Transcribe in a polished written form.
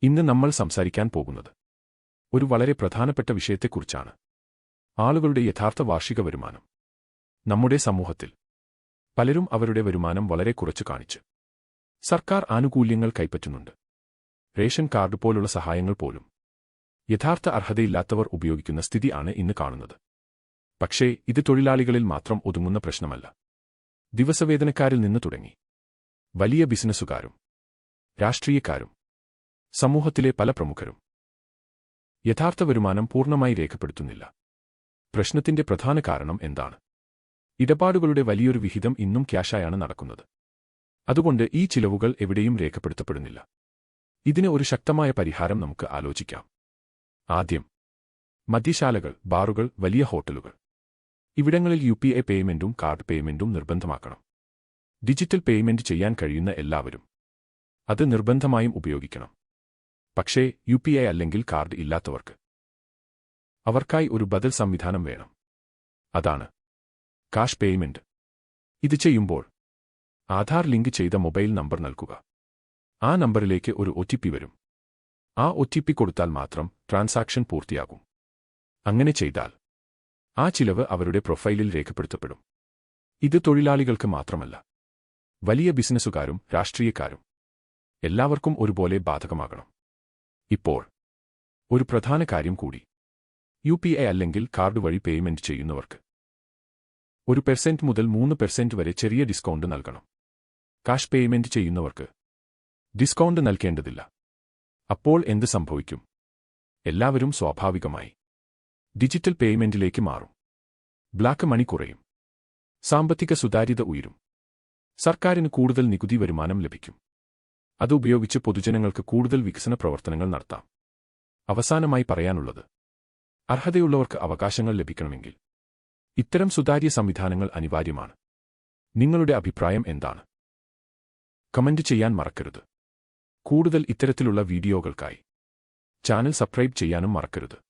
ഇന്ന് നമ്മൾ സംസാരിക്കാൻ പോകുന്നത് ഒരു വളരെ പ്രധാനപ്പെട്ട വിഷയത്തെക്കുറിച്ചാണ്. ആളുകളുടെ യഥാർത്ഥ വാർഷിക വരുമാനം. നമ്മുടെ സമൂഹത്തിൽ പലരും അവരുടെ വരുമാനം വളരെ കുറച്ചു കാണിച്ച് സർക്കാർ ആനുകൂല്യങ്ങൾ കൈപ്പറ്റുന്നുണ്ട്. റേഷൻ കാർഡ് പോലുള്ള സഹായങ്ങൾ പോലും യഥാർത്ഥ അർഹതയില്ലാത്തവർ ഉപയോഗിക്കുന്ന സ്ഥിതി ആണ് ഇന്ന് കാണുന്നത്. പക്ഷേ ഇത് തൊഴിലാളികളിൽ മാത്രം ഒതുങ്ങുന്ന പ്രശ്നമല്ല. ദിവസവേതനക്കാരിൽ നിന്ന് തുടങ്ങി വലിയ ബിസിനസ്സുകാരും രാഷ്ട്രീയക്കാരും സമൂഹത്തിലെ പല പ്രമുഖരും യഥാർത്ഥ വരുമാനം പൂർണ്ണമായി രേഖപ്പെടുത്തുന്നില്ല. പ്രശ്നത്തിന്റെ പ്രധാന കാരണം എന്താണ്? ഇടപാടുകളുടെ വലിയൊരു വിഹിതം ഇന്നും ക്യാഷായാണ് നടക്കുന്നത്. അതുകൊണ്ട് ഈ ചിലവുകൾ എവിടെയും രേഖപ്പെടുത്തപ്പെടുന്നില്ല. ഇതിന് ഒരു ശക്തമായ പരിഹാരം നമുക്ക് ആലോചിക്കാം. ആദ്യം, മദ്യശാലകൾ, ബാറുകൾ, വലിയ ഹോട്ടലുകൾ. ഇവിടങ്ങളിൽ UPI പേയ്മെന്റും കാർഡ് പേയ്മെന്റും നിർബന്ധമാക്കണം. ഡിജിറ്റൽ പേയ്മെന്റ് ചെയ്യാൻ കഴിയുന്ന എല്ലാവരും അത് നിർബന്ധമായും ഉപയോഗിക്കണം. പക്ഷേ UPI അല്ലെങ്കിൽ കാർഡ് ഇല്ലാത്തവർക്ക് അവർക്കായി ഒരു ബദൽ സംവിധാനം വേണം. അതാണ് കാഷ് പേയ്മെന്റ്. ഇത് ചെയ്യുമ്പോൾ ആധാർ ലിങ്ക് ചെയ്ത മൊബൈൽ നമ്പർ നൽകുക. ആ നമ്പറിലേക്ക് ഒരു OTP വരും. ആ OTP കൊടുത്താൽ മാത്രം ട്രാൻസാക്ഷൻ പൂർത്തിയാകും. അങ്ങനെ ചെയ്താൽ ആ ചിലവ് അവരുടെ പ്രൊഫൈലിൽ രേഖപ്പെടുത്തപ്പെടും. ഇത് തൊഴിലാളികൾക്ക് മാത്രമല്ല, വലിയ ബിസിനസ്സുകാരും രാഷ്ട്രീയക്കാരും എല്ലാവർക്കും ഒരുപോലെ ബാധകമാകണം. ഇപ്പോൾ ഒരു പ്രധാന കാര്യം കൂടി. UPI അല്ലെങ്കിൽ കാർഡ് വഴി പേയ്മെന്റ് ചെയ്യുന്നവർക്ക് 1% മുതൽ 3% വരെ ചെറിയ ഡിസ്കൗണ്ട് നൽകണം. കാഷ് പേയ്മെന്റ് ചെയ്യുന്നവർക്ക് ഡിസ്കൗണ്ട് നൽകേണ്ടതില്ല. അപ്പോൾ എന്ത് സംഭവിക്കും? എല്ലാവരും സ്വാഭാവികമായി ഡിജിറ്റൽ പേയ്മെന്റിലേക്ക് മാറും. ബ്ലാക്ക് മണി കുറയും. സാമ്പത്തിക സുതാര്യത ഉയരും. സർക്കാരിന് കൂടുതൽ നികുതി വരുമാനം ലഭിക്കും. അത് ഉപയോഗിച്ച് പൊതുജനങ്ങൾക്ക് കൂടുതൽ വികസന പ്രവർത്തനങ്ങൾ നടത്താം. അവസാനമായി പറയാനുള്ളത്, അർഹതയുള്ളവർക്ക് അവകാശങ്ങൾ ലഭിക്കണമെങ്കിൽ ഇത്തരം സുതാര്യ സംവിധാനങ്ങൾ അനിവാര്യമാണ്. നിങ്ങളുടെ അഭിപ്രായം എന്താണ്? കമന്റ് ചെയ്യാൻ മറക്കരുത്. കൂടുതൽ ഇത്തരത്തിലുള്ള വീഡിയോകൾക്കായി ചാനൽ സബ്സ്ക്രൈബ് ചെയ്യാനും മറക്കരുത്.